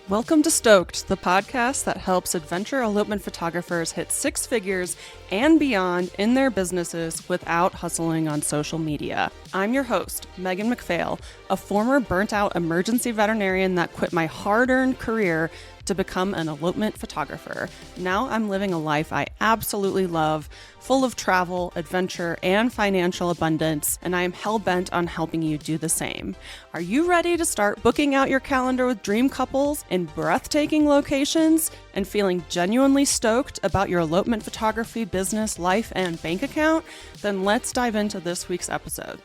Welcome to Stoked, the podcast that helps adventure elopement photographers hit six figures and beyond in their businesses without hustling on social media. I'm your host, Megan McPhail, a former burnt-out emergency veterinarian that quit my hard-earned career to become an elopement photographer. Now I'm living a life I absolutely love, full of travel, adventure, and financial abundance, and I am hell-bent on helping you do the same. Are you ready to start booking out your calendar with dream couples in breathtaking locations and feeling genuinely stoked about your elopement photography business, life, and bank account? Then let's dive into this week's episode.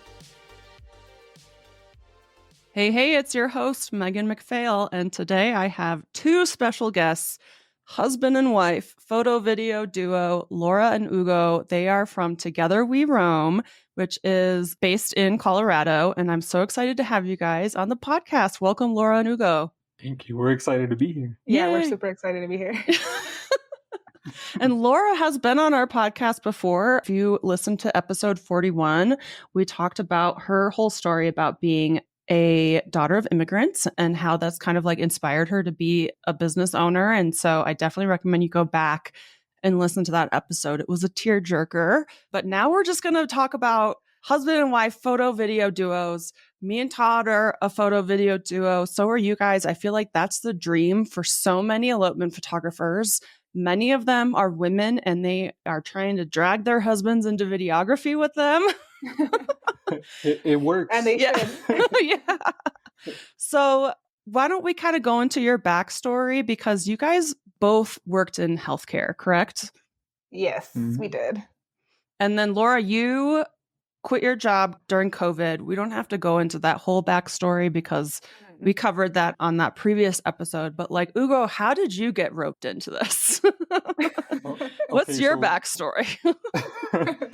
Hey, it's your host, Megan McPhail, and today I have two special guests, husband and wife, photo-video duo, Laura and Hugo. They are from Together We Roam, which is based in Colorado, and I'm so excited to have you guys on the podcast. Welcome, Laura and Hugo. Thank you. We're excited to be here. Yeah, Yay. we're super excited to be here. And Laura has been on our podcast before. If you listen to episode 41, we talked about her whole story about being a daughter of immigrants and how that's kind of like inspired her to be a business owner. And so I definitely recommend you go back and listen to that episode. It was a tearjerker. But now we're just going to talk about husband and wife photo video duos. Me and Todd are a photo video duo. So are you guys. I feel like that's the dream for so many elopement photographers. Many of them are women and they are trying to drag their husbands into videography with them. It works. And they should. Yeah. So why don't we kind of go into your backstory? Because you guys both worked in healthcare, correct? Yes, we did. And then Laura, you quit your job during COVID. We don't have to go into that whole backstory because we covered that on that previous episode. But like, Hugo, how did you get roped into this? What's your backstory?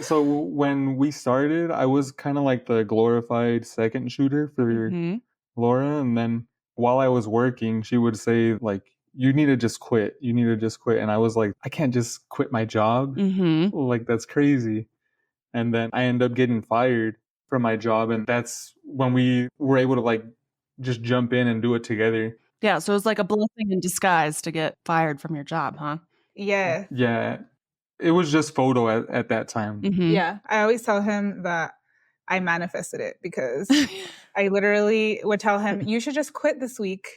So when we started, I was kind of like the glorified second shooter for Laura. And then while I was working, she would say like, you need to just quit. You need to just quit. And I was like, I can't just quit my job. Like, that's crazy. And then I ended up getting fired from my job. And that's when we were able to like just jump in and do it together. Yeah. So it was like a blessing in disguise to get fired from your job, huh? Yeah. Yeah. It was just photo at that time. Yeah. I always tell him that I manifested it because I literally would tell him, you should just quit this week.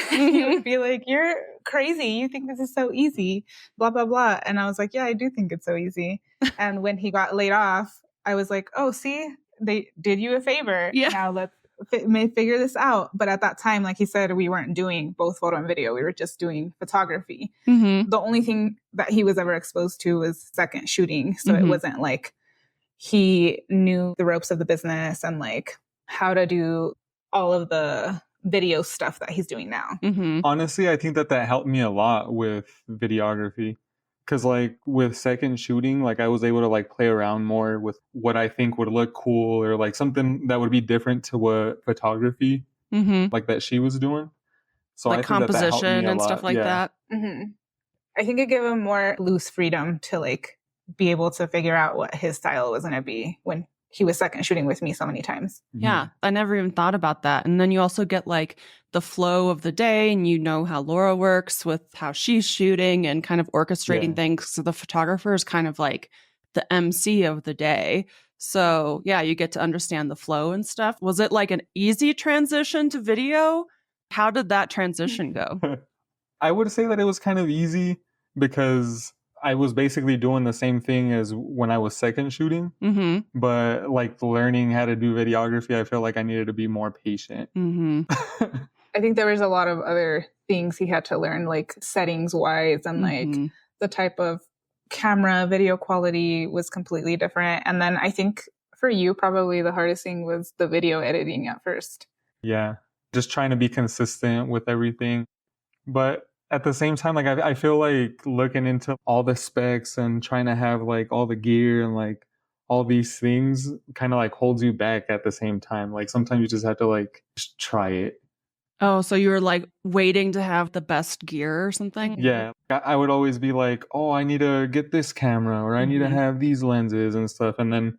He would be like, you're crazy. You think this is so easy, blah, blah, blah. And I was like, yeah, I do think it's so easy. And when he got laid off, I was like, oh, see, they did you a favor. Yeah. Now let's figure this out. But at that time, like he said, we weren't doing both photo and video. We were just doing photography. The only thing that he was ever exposed to was second shooting. So it wasn't like he knew the ropes of the business and like how to do all of the video stuff that he's doing now. Honestly, I think that helped me a lot with videography. Because like with second shooting, like I was able to like play around more with what I think would look cool or like something that would be different to what photography like that she was doing. So like I think composition and stuff like that. I think it gave him more loose freedom to like be able to figure out what his style was going to be when he was second shooting with me so many times. Yeah, I never even thought about that. And then you also get like the flow of the day and you know how Laura works with how she's shooting and kind of orchestrating things. So the photographer is kind of like the MC of the day. So yeah, you get to understand the flow and stuff. Was it like an easy transition to video? How did that transition go? I would say that it was kind of easy because I was basically doing the same thing as when I was second shooting, but like learning how to do videography, I felt like I needed to be more patient. I think there was a lot of other things he had to learn, like settings wise and like the type of camera video quality was completely different. And then I think for you, probably the hardest thing was the video editing at first. Yeah, just trying to be consistent with everything. But at the same time, like I feel like looking into all the specs and trying to have like all the gear and like all these things kind of like holds you back at the same time. Like sometimes you just have to like just try it. Oh, so you were like waiting to have the best gear or something? Yeah. I would always be like, oh, I need to get this camera or I need to have these lenses and stuff. And then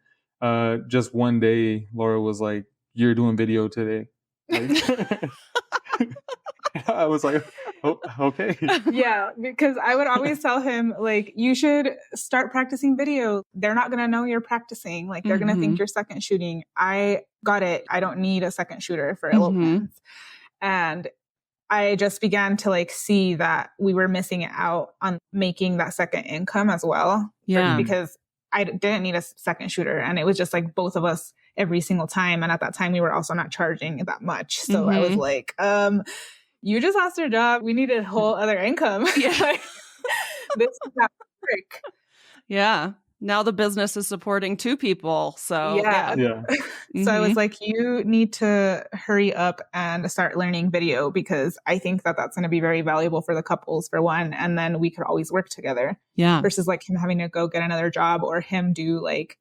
just one day, Laura was like, you're doing video today. Like, I was like, Oh, okay. Yeah, because I would always tell him, like, you should start practicing video. They're not going to know you're practicing. Like, they're going to think you're second shooting. I got it. I don't need a second shooter for elopements. And I just began to like see that we were missing out on making that second income as well. Yeah. Because I didn't need a second shooter. And it was just like both of us every single time. And at that time, we were also not charging that much. So I was like, you just lost your job. We need a whole other income. Yeah. This is not work. Yeah. Now the business is supporting two people. So yeah. So I was like, you need to hurry up and start learning video, because I think that that's going to be very valuable for the couples, for one. And then we could always work together. Yeah. Versus like him having to go get another job, or him do like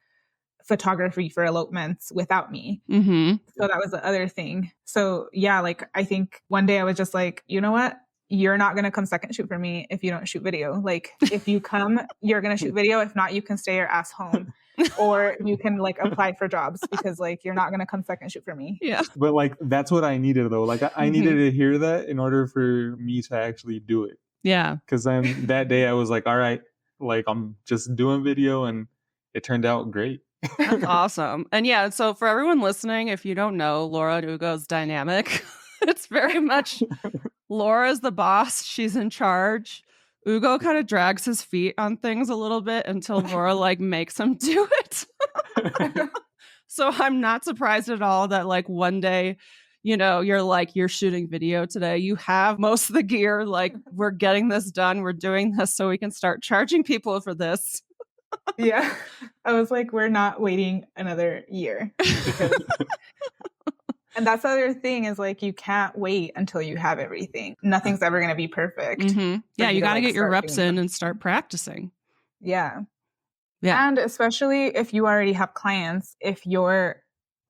photography for elopements without me. So that was the other thing. So yeah, like I think one day I was just like, you know what? You're not going to come second shoot for me if you don't shoot video. Like if you come, you're going to shoot video. If not, you can stay your ass home, or you can like apply for jobs, because like you're not going to come second shoot for me. Yeah. But like, that's what I needed though. Like I needed to hear that in order for me to actually do it. Yeah. Cause then that day I was like, all right, like I'm just doing video, and it turned out great. That's awesome. And yeah, so for everyone listening, if you don't know Laura and Hugo's dynamic, it's very much Laura's the boss. She's in charge. Hugo kind of drags his feet on things a little bit until Laura like makes him do it. So I'm not surprised at all that like one day, you know, you're shooting video today. You have most of the gear. Like, we're getting this done. We're doing this so we can start charging people for this. Yeah. I was like, we're not waiting another year. And that's the other thing, is like, you can't wait until you have everything. Nothing's ever going to be perfect. Yeah, you got to get your reps in and start practicing. Yeah. Yeah. And especially if you already have clients, if your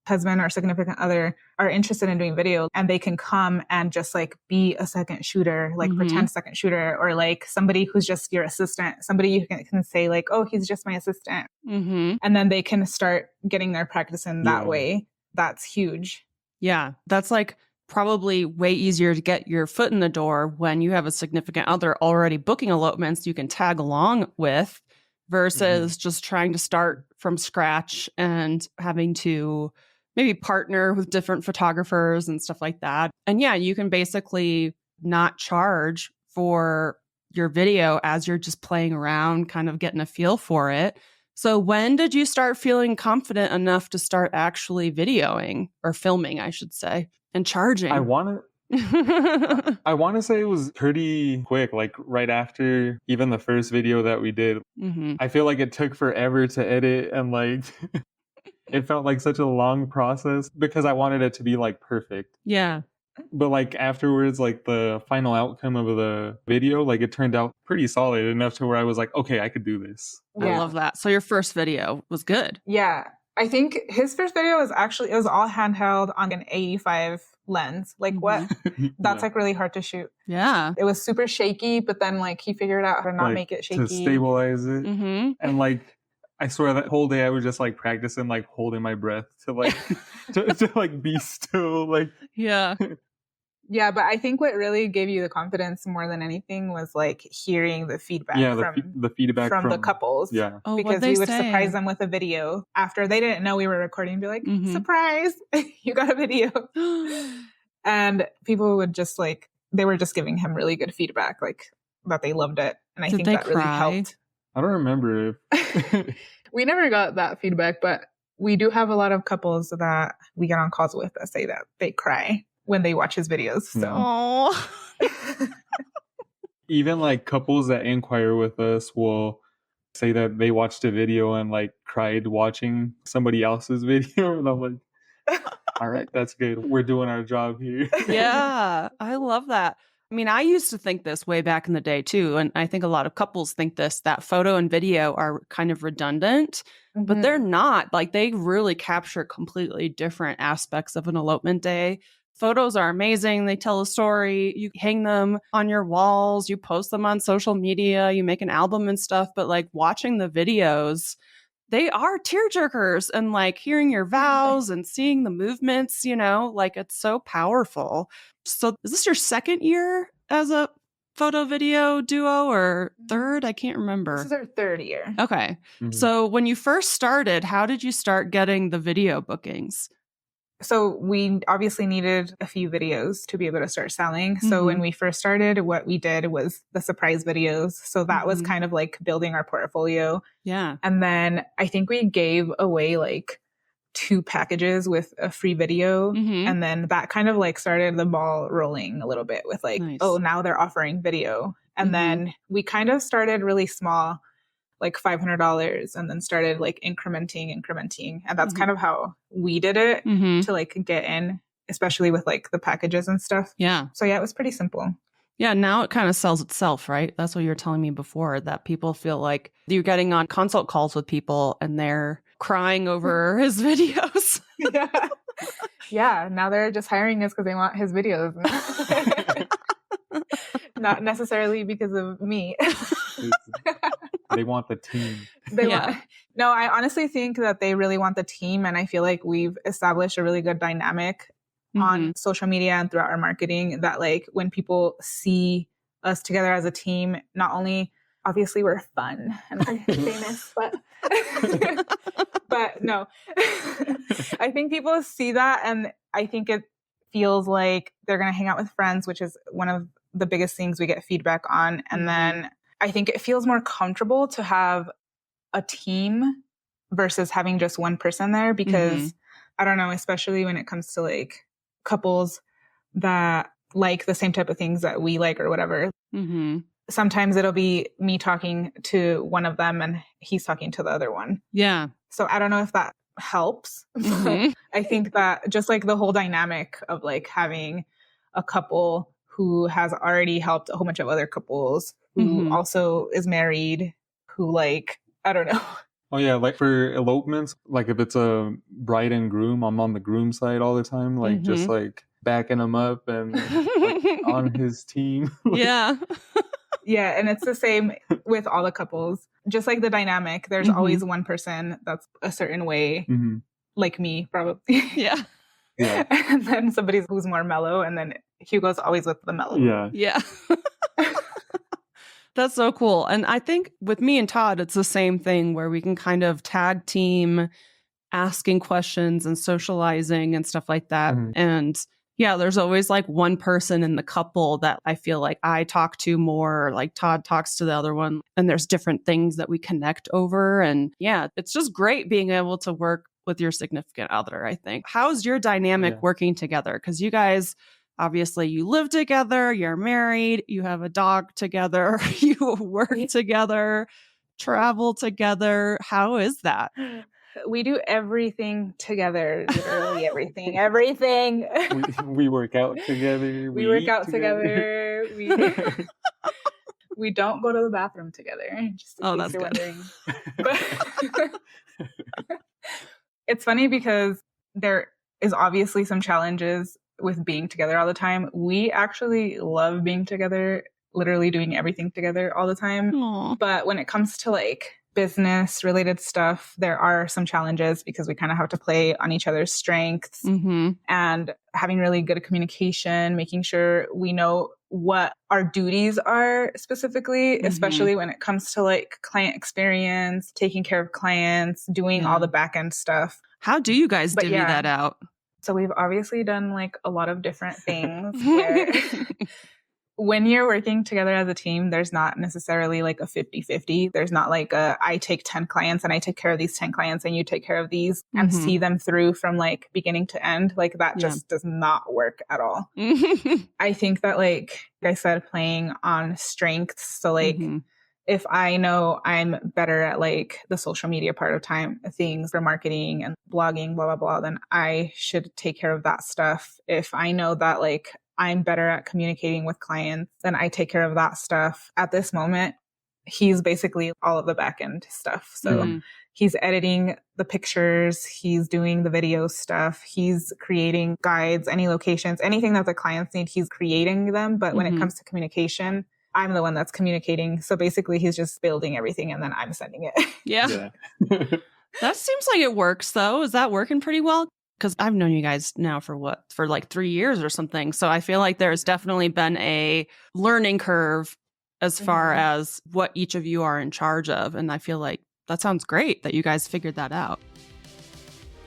husband or significant other are interested in doing video, and they can come and just like be a second shooter, like pretend second shooter, or like somebody who's just your assistant, somebody you can say like, oh, he's just my assistant. And then they can start getting their practice in that way. That's huge. Yeah. That's like probably way easier to get your foot in the door when you have a significant other already booking elopements you can tag along with, versus just trying to start from scratch and having to maybe partner with different photographers and stuff like that. And yeah, you can basically not charge for your video as you're just playing around, kind of getting a feel for it. So when did you start feeling confident enough to start actually videoing, or filming, I should say, and charging? I want to say it was pretty quick, like right after even the first video that we did. I feel like it took forever to edit, and like it felt like such a long process because I wanted it to be like perfect. Yeah. But like afterwards, like the final outcome of the video, like it turned out pretty solid enough to where I was like, okay, I could do this. I love that. So your first video was good. Yeah. I think his first video was actually, it was all handheld on an 85 lens. Like what? That's like really hard to shoot. Yeah. It was super shaky, but then like he figured out how to not like, make it shaky. To stabilize it. And like, I swear that whole day I was just like practicing, like holding my breath to like, to like be still, like. Yeah. Yeah, but I think what really gave you the confidence more than anything was like hearing the feedback the feedback from the couples. Yeah. Oh, because we would surprise them with a video after they didn't know we were recording, be like, surprise, you got a video. And people would just like, they were just giving him really good feedback, like that they loved it. And I think that really helped. I don't remember if we never got that feedback, but we do have a lot of couples that we get on calls with that say that they cry when they watch his videos. So even like couples that inquire with us will say that they watched a video and like cried watching somebody else's video. And I'm like, all right, that's good. We're doing our job here. Yeah, I love that. I mean, I used to think this way back in the day too. And I think a lot of couples think this, that photo and video are kind of redundant, but they're not. Like they really capture completely different aspects of an elopement day. Photos are amazing. They tell a story. You hang them on your walls. You post them on social media. You make an album and stuff. But like watching the videos, they are tearjerkers, and like hearing your vows and seeing the movements, you know, like it's so powerful. So is this your second year as a photo video duo or third? I can't remember. This is our third year. Okay. So when you first started, how did you start getting the video bookings? So we obviously needed a few videos to be able to start selling. So when we first started, what we did was the surprise videos. So that was kind of like building our portfolio. Yeah. And then I think we gave away like 2 packages with a free video. And then that kind of like started the ball rolling a little bit with like, oh, now they're offering video. And then we kind of started really small, like $500, and then started like incrementing. And that's kind of how we did it to like get in, especially with like the packages and stuff. Yeah. So yeah, it was pretty simple. Yeah, now it kind of sells itself, right? That's what you were telling me before, that people feel like you're getting on consult calls with people and they're crying over his videos. Yeah, now they're just hiring us because they want his videos. Not necessarily because of me. They want the team. No, I honestly think that they really want the team. And I feel like we've established a really good dynamic on social media and throughout our marketing, that like when people see us together as a team, not only obviously we're fun and we're famous, but no, I think people see that. And I think it feels like they're going to hang out with friends, which is one of the biggest things we get feedback on. And then I think it feels more comfortable to have a team versus having just one person there, because I don't know, especially when it comes to like couples that like the same type of things that we like or whatever. Sometimes it'll be me talking to one of them and he's talking to the other one. Yeah. So I don't know if that helps. But I think that just like the whole dynamic of like having a couple who has already helped a whole bunch of other couples, who also is married, who like, I don't know. Oh yeah, like for elopements, like if it's a bride and groom, I'm on the groom side all the time, like just like backing him up and like on his team. Yeah. Yeah, and it's the same with all the couples. Just like the dynamic, there's always one person that's a certain way, like me, probably. Yeah. And then somebody who's more mellow, and then Hugo's always with the mellow. Yeah. That's so cool. And I think with me and Todd, it's the same thing where we can kind of tag team asking questions and socializing and stuff like that. And yeah, there's always like one person in the couple that I feel like I talk to more, or like Todd talks to the other one. And there's different things that we connect over. And yeah, it's just great being able to work with your significant other, I think. How's your dynamic working together? Because you guys, obviously, you live together, you're married, you have a dog together, you work together, travel together. How is that? We do everything together, literally everything. We work out together. We work out together. We don't go to the bathroom together. Just in case you're wondering. But it's funny because there is obviously some challenges with being together all the time. We actually love being together, literally doing everything together all the time. Aww. But when it comes to like business related stuff, there are some challenges because we kind of have to play on each other's strengths and having really good communication, making sure we know what our duties are specifically, especially when it comes to like client experience, taking care of clients, doing all the back end stuff. How do you guys divvy that out? So we've obviously done like a lot of different things where when you're working together as a team, there's not necessarily like a 50-50. There's not like I take 10 clients and I take care of these 10 clients and you take care of these and see them through from like beginning to end. Like that just does not work at all. I think that like I said, playing on strengths. So like if I know I'm better at like the social media part of things for marketing and blogging, blah, blah, blah, then I should take care of that stuff. If I know that like I'm better at communicating with clients, then I take care of that stuff. At this moment, he's basically all of the back end stuff. So he's editing the pictures, he's doing the video stuff, he's creating guides, any locations, anything that the clients need, he's creating them. But when it comes to communication, I'm the one that's communicating. So basically he's just building everything and then I'm sending it. Yeah. That seems like it works though. Is that working pretty well? Because I've known you guys now for like 3 years or something. So I feel like there's definitely been a learning curve as far as what each of you are in charge of. And I feel like that sounds great that you guys figured that out.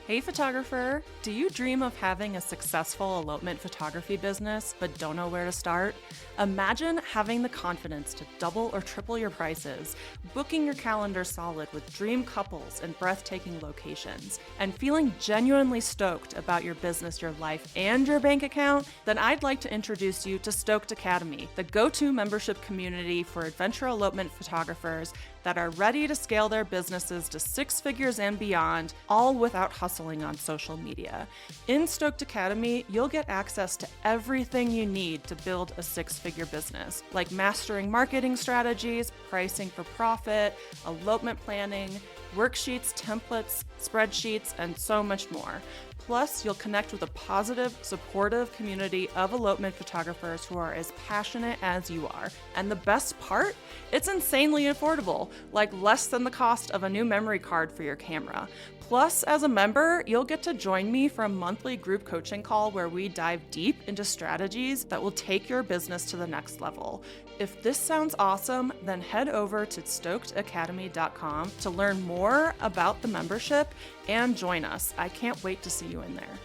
Hey photographer, do you dream of having a successful elopement photography business but don't know where to start? Imagine having the confidence to double or triple your prices, booking your calendar solid with dream couples and breathtaking locations, and feeling genuinely stoked about your business, your life, and your bank account? Then I'd like to introduce you to Stoked Academy, the go-to membership community for adventure elopement photographers that are ready to scale their businesses to 6 figures and beyond, all without hustling on social media. In Stoked Academy, you'll get access to everything you need to build a 6-figure business, like mastering marketing strategies, pricing for profit, elopement planning, worksheets, templates, spreadsheets, and so much more. Plus, you'll connect with a positive, supportive community of elopement photographers who are as passionate as you are. And the best part? It's insanely affordable, like less than the cost of a new memory card for your camera. Plus, as a member, you'll get to join me for a monthly group coaching call where we dive deep into strategies that will take your business to the next level. If this sounds awesome, then head over to stokedacademy.com to learn more about the membership and join us. I can't wait to see you in there.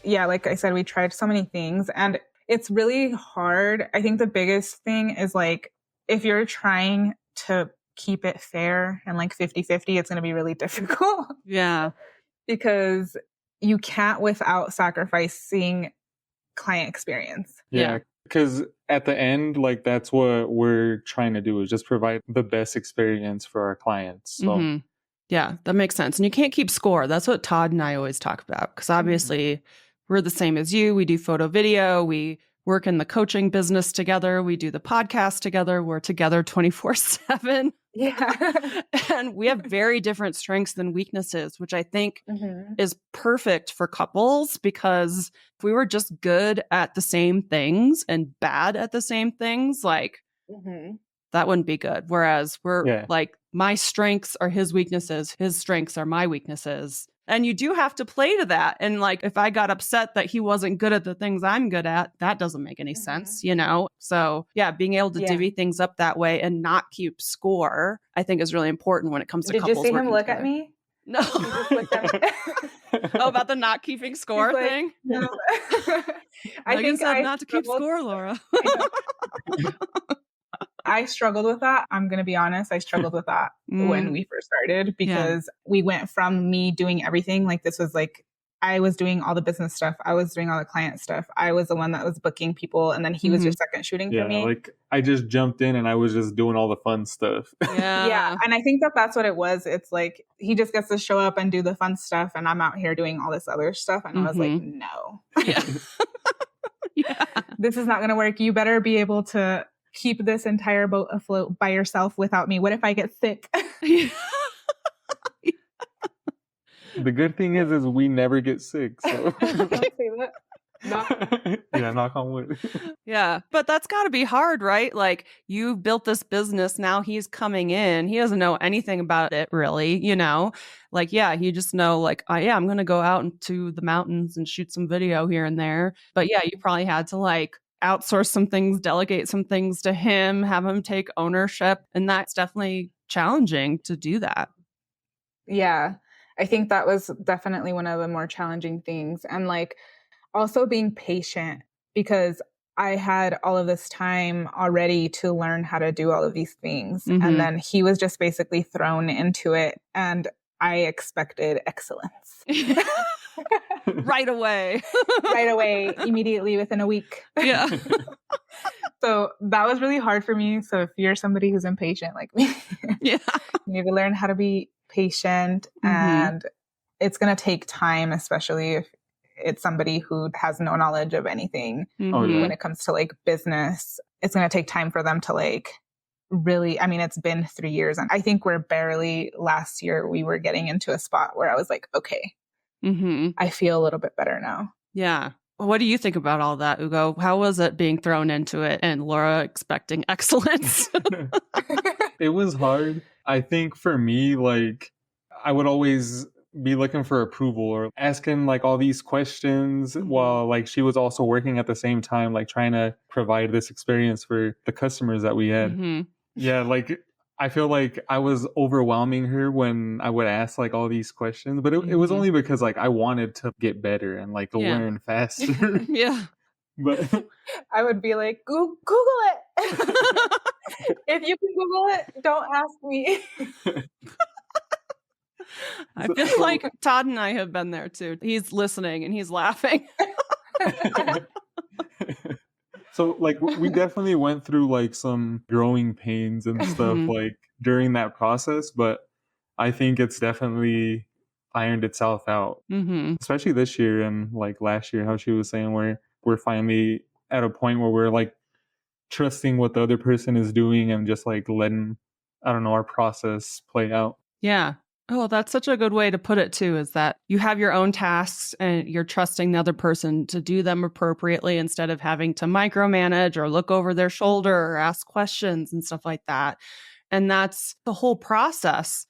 Yeah, like I said, we tried so many things and it's really hard. I think the biggest thing is like, if you're trying to keep it fair and like 50-50, it's going to be really difficult. Yeah. Because you can't without sacrificing client experience. Yeah. Because at the end, like that's what we're trying to do is just provide the best experience for our clients. So yeah, that makes sense. And you can't keep score. That's what Todd and I always talk about. Because obviously we're the same as you. We do photo video. We work in the coaching business together. We do the podcast together. We're together 24/7. Yeah. And we have very different strengths and weaknesses, which I think is perfect for couples, because if we were just good at the same things and bad at the same things, like that wouldn't be good. Whereas we're like, my strengths are his weaknesses. His strengths are my weaknesses. And you do have to play to that. And like, if I got upset that he wasn't good at the things I'm good at, that doesn't make any sense, you know? So yeah, being able to divvy things up that way and not keep score, I think is really important when it comes to couples working together. Did you see him look at me? No. He just looked at me. Oh, about the not keeping score thing? No. I think said not to keep score, Laura. I struggled with that. I'm going to be honest. I struggled with that when we first started, because we went from me doing everything. Like this was like, I was doing all the business stuff. I was doing all the client stuff. I was the one that was booking people. And then he was your second shooting for me. Like I just jumped in and I was just doing all the fun stuff. Yeah. And I think that that's what it was. It's like, he just gets to show up and do the fun stuff. And I'm out here doing all this other stuff. And I was like, no, this is not going to work. You better be able to keep this entire boat afloat by yourself without me. What if I get sick? The good thing is we never get sick. So. Don't say that. Knock on wood. Yeah, but that's got to be hard, right? Like, you built this business, now he's coming in. He doesn't know anything about it, really, you know? Like, yeah, he just know, like, I'm going to go out into the mountains and shoot some video here and there. But yeah, you probably had to, like, outsource some things, delegate some things to him, have him take ownership. And that's definitely challenging to do that. Yeah, I think that was definitely one of the more challenging things. And like also being patient, because I had all of this time already to learn how to do all of these things. And then he was just basically thrown into it. And I expected excellence. Right away. Right away, immediately within a week. Yeah. So that was really hard for me. So if you're somebody who's impatient like me, you need to learn how to be patient. And it's going to take time, especially if it's somebody who has no knowledge of anything when it comes to like business. It's going to take time for them to like really, I mean, it's been 3 years and I think we're barely, last year we were getting into a spot where I was like, okay, I feel a little bit better now. Yeah. What do you think about all that, Hugo? How was it being thrown into it and Laura expecting excellence? It was hard. I think for me, like, I would always be looking for approval or asking like all these questions while like she was also working at the same time, like trying to provide this experience for the customers that we had. Yeah, like I feel like I was overwhelming her when I would ask like all these questions, but it was only because like I wanted to get better and like learn faster. Yeah. But I would be like, Google it. If you can Google it, don't ask me. I feel like Todd and I have been there too. He's listening and he's laughing. So like we definitely went through like some growing pains and stuff like during that process, but I think it's definitely ironed itself out, especially this year and like last year, how she was saying, where we're finally at a point where we're like trusting what the other person is doing and just like letting, I don't know, our process play out. Yeah. Oh, that's such a good way to put it too, is that you have your own tasks and you're trusting the other person to do them appropriately instead of having to micromanage or look over their shoulder or ask questions and stuff like that. And that's the whole process.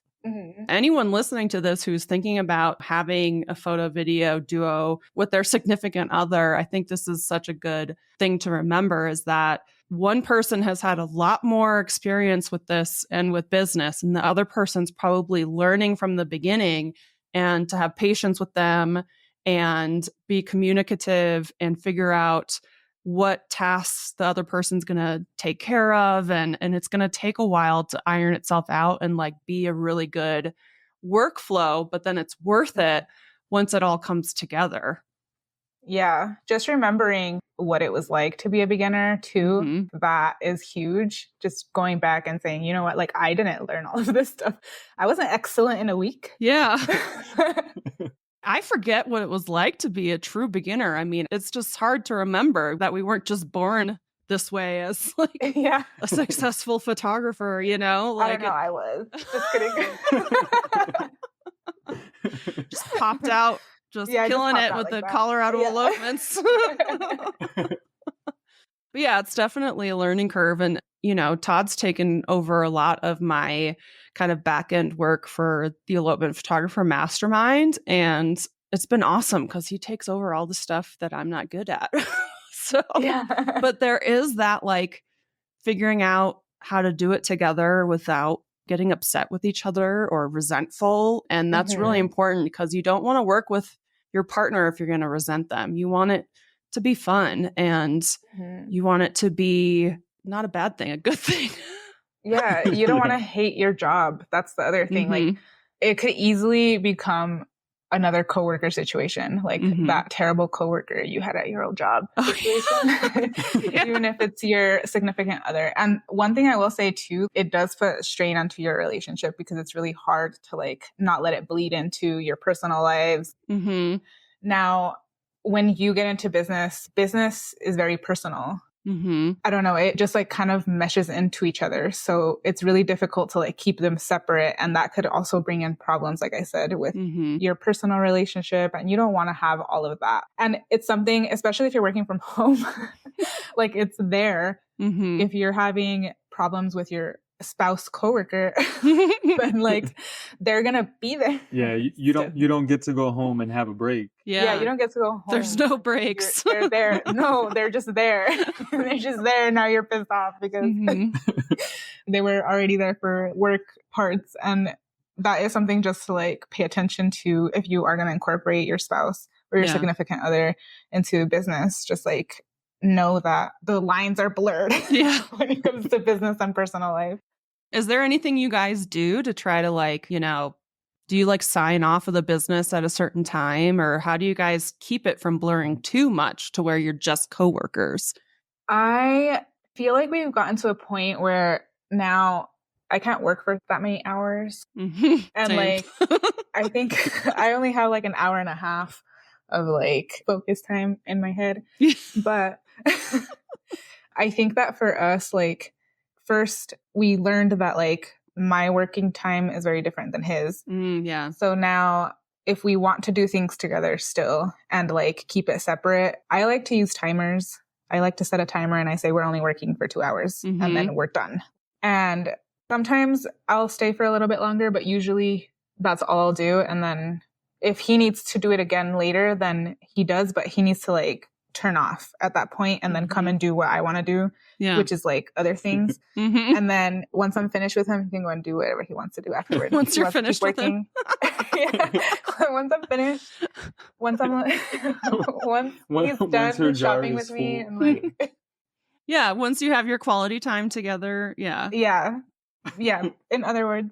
Anyone listening to this who's thinking about having a photo video duo with their significant other, I think this is such a good thing to remember, is that one person has had a lot more experience with this and with business, and the other person's probably learning from the beginning, and to have patience with them and be communicative and figure out what tasks the other person's going to take care of. And it's going to take a while to iron itself out and like be a really good workflow, but then it's worth it once it all comes together. Yeah. Just remembering what it was like to be a beginner too, that is huge. Just going back and saying, you know what, like I didn't learn all of this stuff. I wasn't excellent in a week. Yeah. I forget what it was like to be a true beginner. I mean, it's just hard to remember that we weren't just born this way as like a successful photographer, you know? Like, I was. Just kidding. Just popped out, killing it with the Colorado elopements. But yeah, it's definitely a learning curve. And, you know, Todd's taken over a lot of my kind of back end work for the Elopement Photographer Mastermind. And it's been awesome because he takes over all the stuff that I'm not good at. But there is that like figuring out how to do it together without getting upset with each other or resentful. And that's really important because you don't want to work with your partner if you're going to resent them. You want it to be fun and you want it to be not a bad thing, a good thing. Yeah. You don't want to hate your job. That's the other thing. Like it could easily become another coworker situation, like that terrible coworker you had at your old job situation, even if it's your significant other. And one thing I will say too, it does put a strain onto your relationship because it's really hard to like not let it bleed into your personal lives. Now, when you get into business is very personal. I don't know. It just like kind of meshes into each other. So it's really difficult to like keep them separate. And that could also bring in problems, like I said, with your personal relationship. And you don't want to have all of that. And it's something, especially if you're working from home, like it's there. If you're having problems with your spouse coworker, then like they're gonna be there. Yeah, you don't get to go home and have a break. Yeah, you don't get to go home. There's no breaks. They're there. No, they're just there. They're just there. Now you're pissed off because they were already there for work parts. And that is something just to like pay attention to if you are going to incorporate your spouse or your significant other into business. Just like know that the lines are blurred when it comes to business and personal life. Is there anything you guys do to try to like, you know, do you like sign off of the business at a certain time, or how do you guys keep it from blurring too much to where you're just coworkers? I feel like we've gotten to a point where now I can't work for that many hours. And like, I think I only have like an hour and a half of like focus time in my head. But I think that for us, like, first we learned that like my working time is very different than his. So now if we want to do things together still and like keep it separate, I like to use timers. I like to set a timer and I say we're only working for 2 hours and then we're done. And sometimes I'll stay for a little bit longer, but usually that's all I'll do. And then if he needs to do it again later, then he does, but he needs to like turn off at that point and then come and do what I want to do, which is like other things. And then once I'm finished with him, he can go and do whatever he wants to do afterwards. Once you're finished with him. Once I'm finished, once he's done shopping with me and like yeah, once you have your quality time together, yeah, in other words.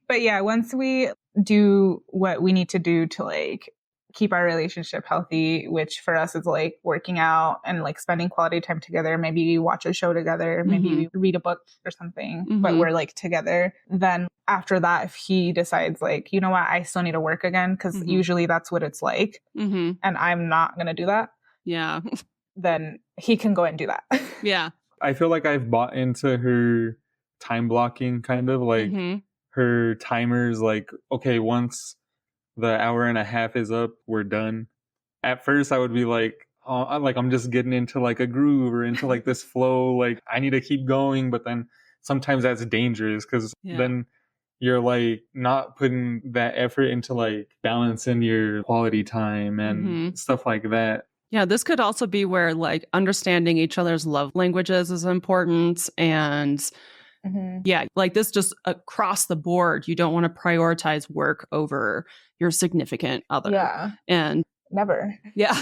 But yeah, once we do what we need to do to like keep our relationship healthy, which for us is like working out and like spending quality time together, maybe watch a show together, maybe we read a book or something, but we're like together. Then after that, if he decides like, you know what, I still need to work again, because usually that's what it's like, and I'm not going to do that. Yeah. Then he can go and do that. Yeah. I feel like I've bought into her time blocking, kind of like her timers, like, okay, once the hour and a half is up, we're done. At first I would be like, oh, I'm just getting into like a groove or into like this flow, like I need to keep going. But then sometimes that's dangerous, because then you're like not putting that effort into like balancing your quality time and stuff like that. Yeah, this could also be where like understanding each other's love languages is important. And yeah, like this just across the board, you don't want to prioritize work over your significant other. Yeah. And never. Yeah.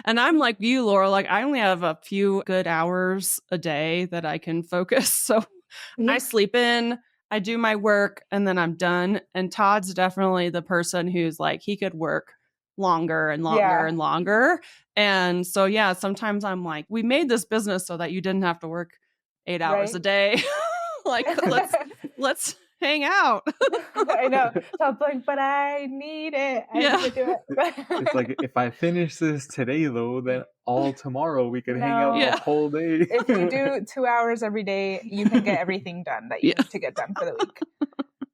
And I'm like you, Laura, like I only have a few good hours a day that I can focus. So I sleep in, I do my work, and then I'm done. And Todd's definitely the person who's like, he could work longer and longer and longer. And so, yeah, sometimes I'm like, we made this business so that you didn't have to work 8 hours a day. Like, let's hang out. I know. So it's like, but I need it. I need to do it. It's like, if I finish this today, though, then all tomorrow we could hang out the whole day. If you do 2 hours every day, you can get everything done that you need to get done for the week.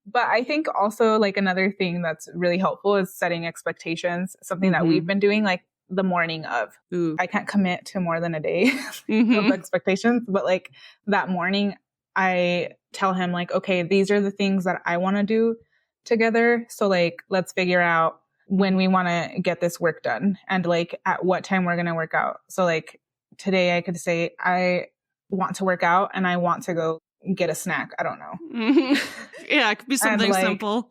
But I think also like another thing that's really helpful is setting expectations, something that we've been doing like the morning of. I can't commit to more than a day of expectations, but like that morning, I tell him like, okay, these are the things that I want to do together. So like, let's figure out when we want to get this work done and like at what time we're going to work out. So like today I could say, I want to work out and I want to go get a snack. I don't know. Yeah, it could be something like, simple.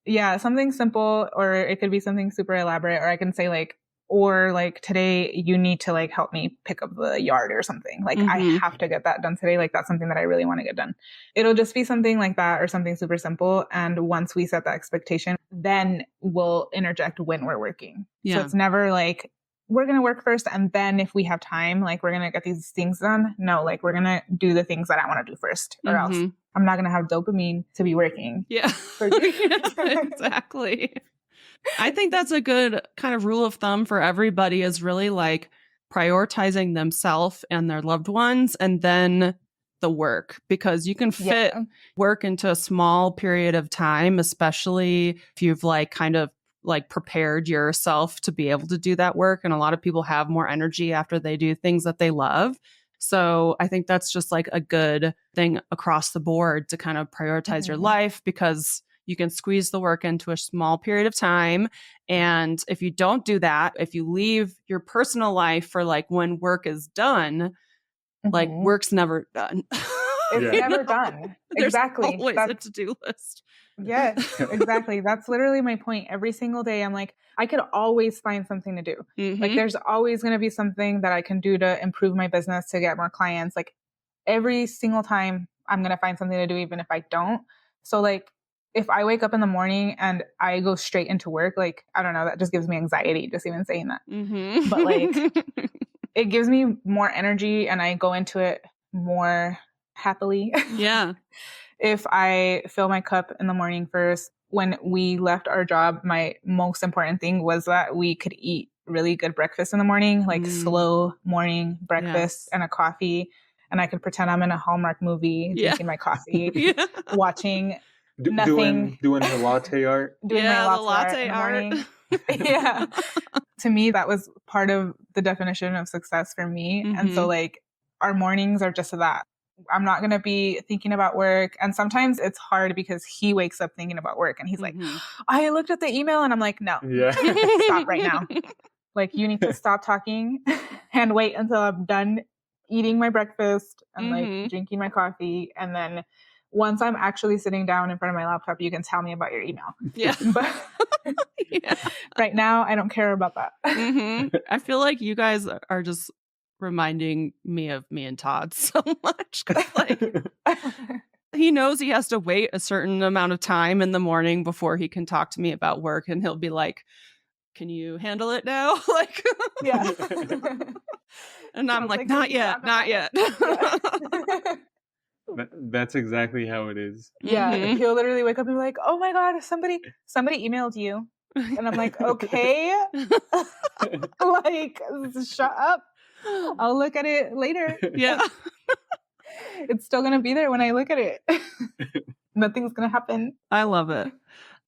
Yeah, something simple, or it could be something super elaborate, or I can say like, or like today you need to like help me pick up the yard or something. Like I have to get that done today. Like that's something that I really want to get done. It'll just be something like that or something super simple. And once we set that expectation, then we'll interject when we're working. Yeah. So it's never like, we're going to work first, and then if we have time, like we're going to get these things done. No, like we're going to do the things that I want to do first, or else I'm not going to have dopamine to be working. Yeah, exactly. I think that's a good kind of rule of thumb for everybody, is really like prioritizing themselves and their loved ones, and then the work, because you can fit work into a small period of time, especially if you've like kind of like prepared yourself to be able to do that work. And a lot of people have more energy after they do things that they love. So I think that's just like a good thing across the board to kind of prioritize your life, because you can squeeze the work into a small period of time. And if you don't do that, if you leave your personal life for like when work is done, like work's never done. It's never done. Exactly. There's always a to-do list. Yes, exactly. That's literally my point. Every single day, I'm like, I could always find something to do. Like there's always going to be something that I can do to improve my business, to get more clients. Like every single time I'm going to find something to do, even if I don't. So like, if I wake up in the morning and I go straight into work, like, I don't know, that just gives me anxiety, just even saying that. But like, it gives me more energy and I go into it more happily. Yeah. If I fill my cup in the morning first. When we left our job, my most important thing was that we could eat really good breakfast in the morning, like slow morning breakfast and a coffee. And I could pretend I'm in a Hallmark movie, drinking my coffee, watching nothing. Doing the latte art. Doing my latte art. Yeah. To me, that was part of the definition of success for me. And so like our mornings are just that. I'm not going to be thinking about work. And sometimes it's hard because he wakes up thinking about work and he's like, I looked at the email, and I'm like, no, stop right now. Like, you need to stop talking and wait until I'm done eating my breakfast and like drinking my coffee. And then once I'm actually sitting down in front of my laptop, you can tell me about your email. Yeah. But right now, I don't care about that. I feel like you guys are just reminding me of me and Todd so much. 'Cause like, he knows he has to wait a certain amount of time in the morning before he can talk to me about work. And he'll be like, can you handle it now? Like, yeah. And I'm like, not yet. Yeah. That's exactly how it is. Yeah. He'll literally wake up and be like, oh my God, somebody emailed you. And I'm like, okay. Like, shut up. I'll look at it later. Yeah. It's still going to be there when I look at it. Nothing's going to happen. I love it.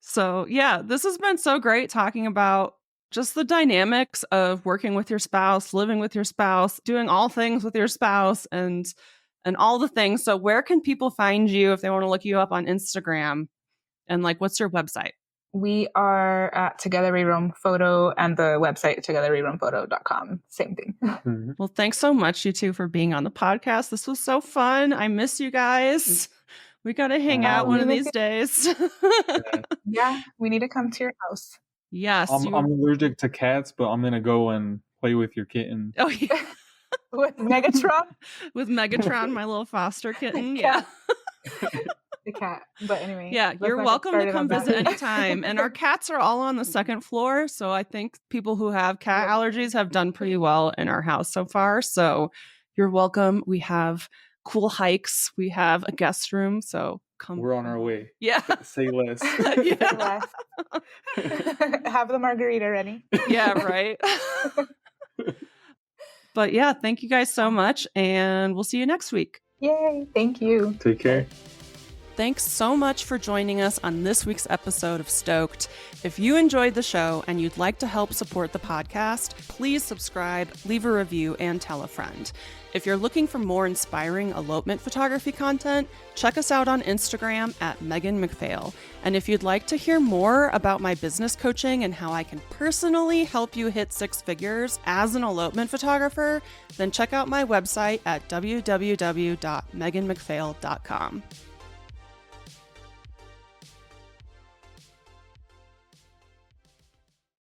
So yeah, this has been so great talking about just the dynamics of working with your spouse, living with your spouse, doing all things with your spouse, and all the things. So where can people find you if they want to look you up on Instagram? And like, what's your website? We are at Together We Roam Photo, and the website togetherweroamphoto.com. Same thing. Well, thanks so much, you two, for being on the podcast. This was so fun. I miss you guys. We got to hang out one of these days. Yeah, we need to come to your house. Yes. I'm allergic to cats, but I'm going to go and play with your kitten. Oh, yeah. With Megatron? With Megatron, my little foster kitten. Yeah. The cat. But anyway. Yeah, you're welcome to come visit anytime. And our cats are all on the second floor. So I think people who have cat allergies have done pretty well in our house so far. So you're welcome. We have cool hikes. We have a guest room. So come. We're on our way. Yeah. Say less. Yeah. Have the margarita ready. Yeah, right. But yeah, thank you guys so much. And we'll see you next week. Yay. Thank you. Take care. Thanks so much for joining us on this week's episode of Stoked. If you enjoyed the show and you'd like to help support the podcast, please subscribe, leave a review, and tell a friend. If you're looking for more inspiring elopement photography content, check us out on Instagram at Megan McPhail. And if you'd like to hear more about my business coaching and how I can personally help you hit six figures as an elopement photographer, then check out my website at www.meganmcphail.com.